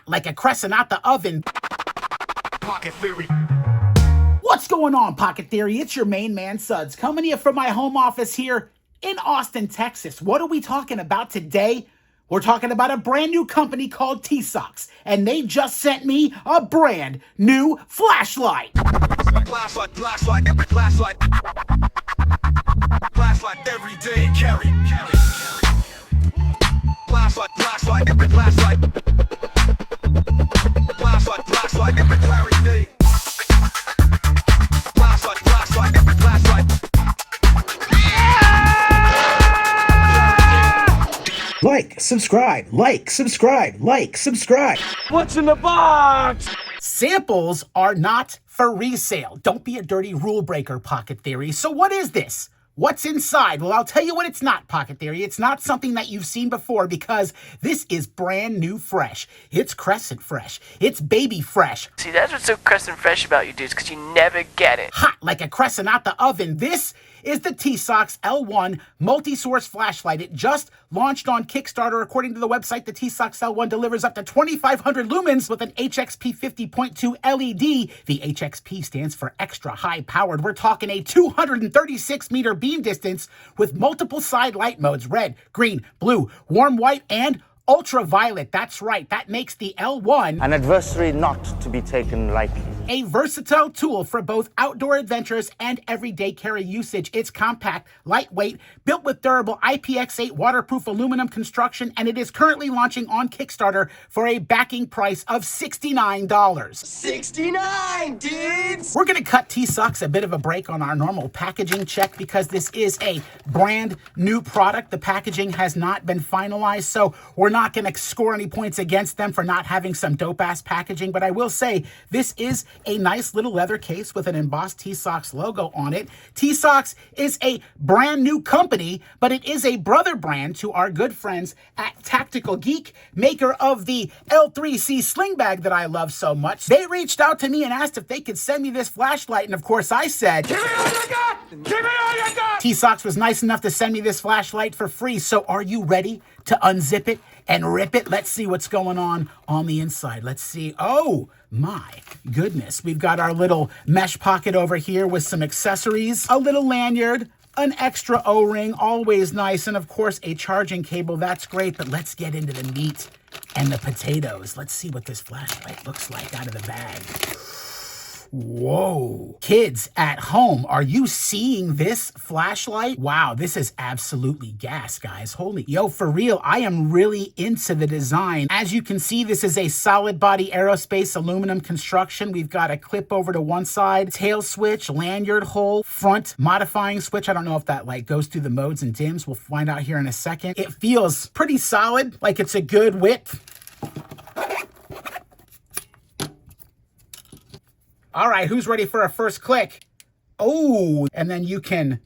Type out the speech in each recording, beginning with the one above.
like a crescent out the oven. Pocket Theory. What's going on, Pocket Theory? It's your main man, Suds, coming to you from my home office here in Austin, Texas. What are we talking about today? We're talking about a brand new company called Tisoks, and they just sent me a brand new flashlight. Flashlight, flashlight, flashlight. Flashlight every day, carry. Flashlight, flashlight, flashlight. Flashlight, flashlight, every day. Flashlight, flashlight, flashlight. Like, subscribe, like, subscribe, like, subscribe. What's in the box? Samples are not for resale. Don't be a dirty rule breaker, Pocket Theory. So what is this? What's inside? Well, I'll tell you what it's not, Pocket Theory. It's not something that you've seen before because this is brand new fresh. It's crescent fresh. It's baby fresh. See, that's what's so crescent fresh about you dudes, because you never get it. Hot like a crescent out the oven. This is the Tisoks L1 multi-source flashlight. It just launched on Kickstarter. According to the website, the Tisoks L1 delivers up to 2,500 lumens with an HXP 50.2 LED. The HXP stands for extra high powered. We're talking a 236 meter beam distance with multiple side light modes: red, green, blue, warm white, and ultraviolet. That's right. That makes the L1 an adversary not to be taken lightly. A versatile tool for both outdoor adventures and everyday carry usage. It's compact, lightweight, built with durable IPX8 waterproof aluminum construction, and it is currently launching on Kickstarter for a backing price of $69. 69, dudes! We're going to cut Tisoks a bit of a break on our normal packaging check because this is a brand new product. The packaging has not been finalized, so we're not going to score any points against them for not having some dope-ass packaging, but I will say this is a nice little leather case with an embossed Tisoks logo on it. Tisoks is a brand new company, but it is a brother brand to our good friends at Tactical Geek, maker of the L3C sling bag that I love so much. They reached out to me and asked if they could send me this flashlight, and of course I said, "Give me all you got! Give me all you got!" Tisoks was nice enough to send me this flashlight for free, so are you ready to unzip it and rip it? Let's see what's going on the inside. Let's see. Oh my goodness. We've got our little mesh pocket over here with some accessories, a little lanyard, an extra O-ring, always nice, and of course a charging cable. That's great, but let's get into the meat and the potatoes. Let's see what this flashlight looks like out of the bag. Whoa. Kids at home, are you seeing this flashlight? Wow, this is absolutely gas, guys. Holy, yo, for real, I am really into the design. As you can see, this is a solid body aerospace aluminum construction. We've got a clip over to one side, tail switch, lanyard hole, front modifying switch. I don't know if that light goes through the modes and dims. We'll find out here in a second. It feels pretty solid, like it's a good width. All right, who's ready for a first click? Oh, and then you can,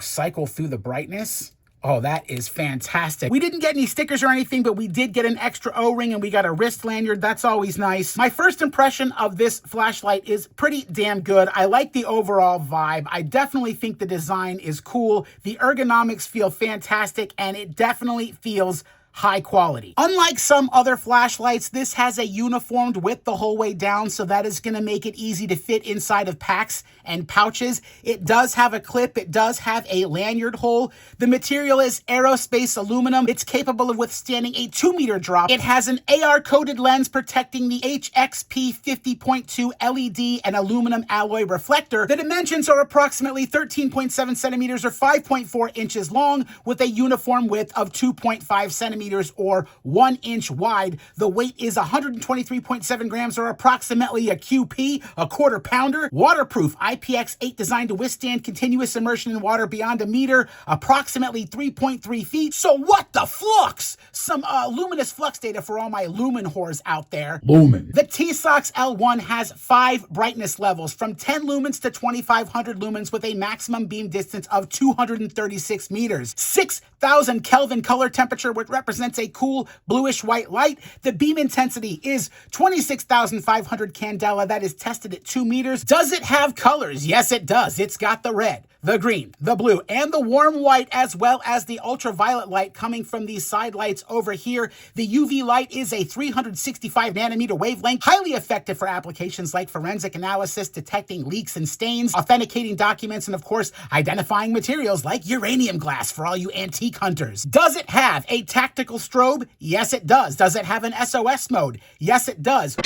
cycle through the brightness. Oh, that is fantastic. We didn't get any stickers or anything, but we did get an extra O-ring and we got a wrist lanyard. That's always nice. My first impression of this flashlight is pretty damn good. I like the overall vibe. I definitely think the design is cool. The ergonomics feel fantastic, and it definitely feels high quality. Unlike some other flashlights, this has a uniformed width the whole way down, so that is going to make it easy to fit inside of packs and pouches. It does have a clip. It does have a lanyard hole. The material is aerospace aluminum. It's capable of withstanding a 2-meter drop. It has an AR-coated lens protecting the HXP 50.2 LED and aluminum alloy reflector. The dimensions are approximately 13.7 centimeters or 5.4 inches long with a uniform width of 2.5 centimeters or 1 inch wide. The weight is 123.7 grams or approximately a QP, a quarter pounder. Waterproof, IPX8 designed to withstand continuous immersion in water beyond a meter, approximately 3.3 feet. So what the flux? Some luminous flux data for all my lumen whores out there. Lumen. The Tisoks L1 has 5 brightness levels from 10 lumens to 2,500 lumens with a maximum beam distance of 236 meters. 6,000 Kelvin color temperature, which represents a cool bluish white light. The beam intensity is 26,500 candela. That is tested at 2 meters. Does it have colors? Yes, it does. It's got the red, the green, the blue, and the warm white, as well as the ultraviolet light coming from these side lights over here. The UV light is a 365 nanometer wavelength, highly effective for applications like forensic analysis, detecting leaks and stains, authenticating documents, and of course, identifying materials like uranium glass for all you antique hunters. Does it have a tactical strobe? Yes, it does. Does it have an SOS mode? Yes, it does.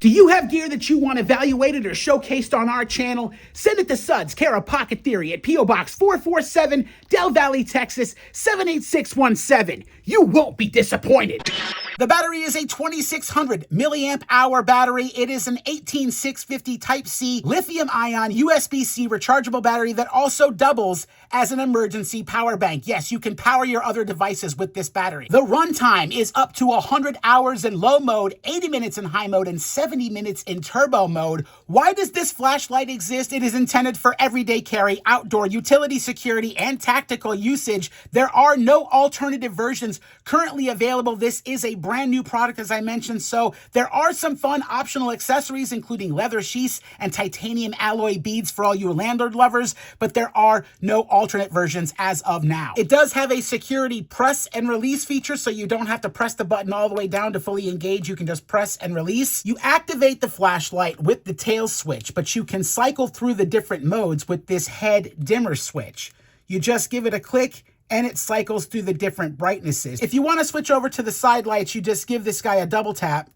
Do you have gear that you want evaluated or showcased on our channel? Send it to Suds, care of Pocket Theory at P.O. Box 447, Del Valle, Texas 78617. You won't be disappointed. The battery is a 2600 milliamp hour battery. It is an 18650 Type-C lithium-ion USB-C rechargeable battery that also doubles as an emergency power bank. Yes, you can power your other devices with this battery. The runtime is up to 100 hours in low mode, 80 minutes in high mode, and 70 minutes in turbo mode. Why does this flashlight exist? It is intended for everyday carry, outdoor, utility security, and tactical usage. There are no alternative versions currently available. This is a brand new product, as I mentioned, so there are some fun optional accessories, including leather sheaths and titanium alloy beads for all you landlord lovers, but there are no alternate versions as of now. It does have a security press and release feature, so you don't have to press the button all the way down to fully engage. You can just press and release. You activate the flashlight with the tail switch, but you can cycle through the different modes with this head dimmer switch. You just give it a click and it cycles through the different brightnesses. If you want to switch over to the side lights, you just give this guy a double tap.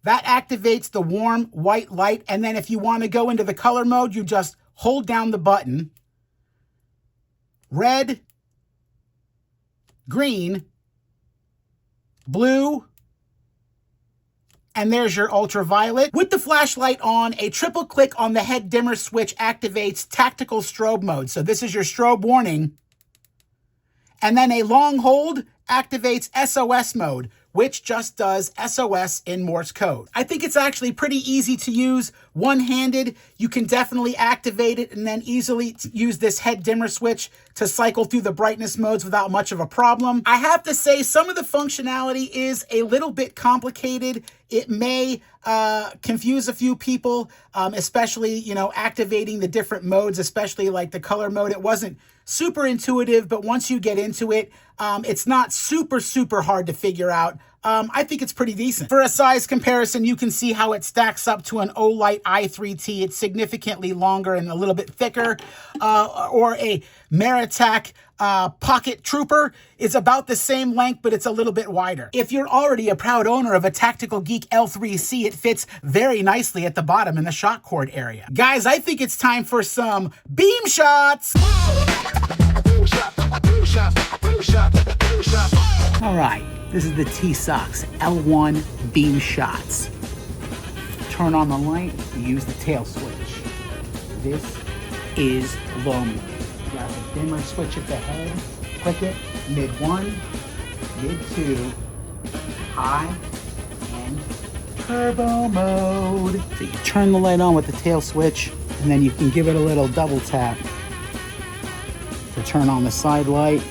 That activates the warm white light, and then if you want to go into the color mode, you just hold down the button. Red, green, blue, and there's your ultraviolet. With the flashlight on, a triple click on the head dimmer switch activates tactical strobe mode. So this is your strobe warning. And then a long hold activates SOS mode, which just does SOS in Morse code. I think it's actually pretty easy to use. One-handed, you can definitely activate it and then easily use this head dimmer switch to cycle through the brightness modes without much of a problem. I have to say, some of the functionality is a little bit complicated. It may confuse a few people, especially, you know, activating the different modes, especially like the color mode. It wasn't super intuitive, but once you get into it, it's not super hard to figure out. I think it's pretty decent. For a size comparison, you can see how it stacks up to an Olight i3T. It's significantly longer and a little bit thicker, or a Maritac Pocket Trooper is about the same length, but it's a little bit wider. If you're already a proud owner of a Tactical Geek L3C, it fits very nicely at the bottom in the shock cord area. Guys, I think it's time for some beam shots. All right, this is the Tisoks L1 beam shots. Turn on the light, use the tail switch. This is low mode. You got the dimmer switch at the head, click it, mid 1, mid 2, high, and turbo mode. So you turn the light on with the tail switch, and then you can give it a little double tap to turn on the side light,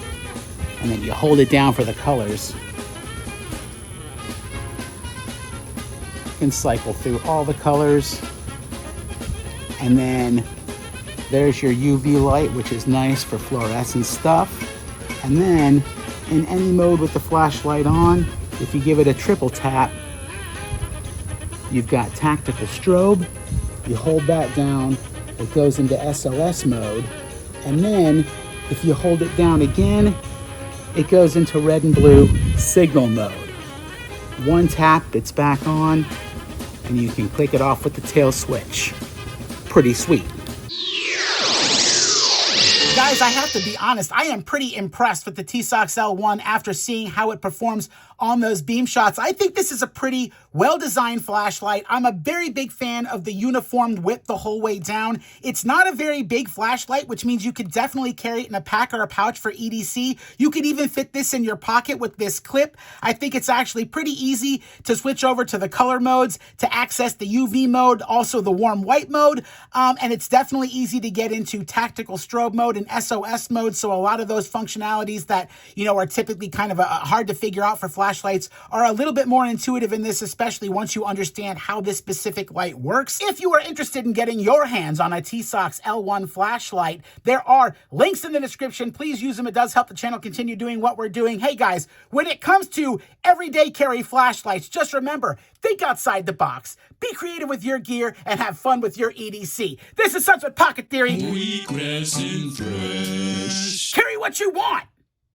and then you hold it down for the colors. You can cycle through all the colors, and then there's your UV light, which is nice for fluorescent stuff. And then in any mode with the flashlight on, if you give it a triple tap, you've got tactical strobe. You hold that down, it goes into SOS mode. And then if you hold it down again, it goes into red and blue signal mode. One tap, it's back on, and you can click it off with the tail switch. Pretty sweet. Guys, I have to be honest, I am pretty impressed with the Tisoks L1 after seeing how it performs on those beam shots. I think this is a pretty well-designed flashlight. I'm a very big fan of the uniformed width the whole way down. It's not a very big flashlight, which means you could definitely carry it in a pack or a pouch for EDC. You could even fit this in your pocket with this clip. I think it's actually pretty easy to switch over to the color modes, to access the UV mode, also the warm white mode, and it's definitely easy to get into tactical strobe mode and SOS mode, so a lot of those functionalities that, you know, are typically kind of hard to figure out for flashlights are a little bit more intuitive in this, especially once you understand how this specific light works. If you are interested in getting your hands on a Tisoks L1 flashlight, there are links in the description. Please use them. It does help the channel continue doing what we're doing. Hey guys, when it comes to everyday carry flashlights, just remember, think outside the box, be creative with your gear, and have fun with your EDC. This is Suns with Pocket Theory. Wheatgrass and fresh. Carry what you want.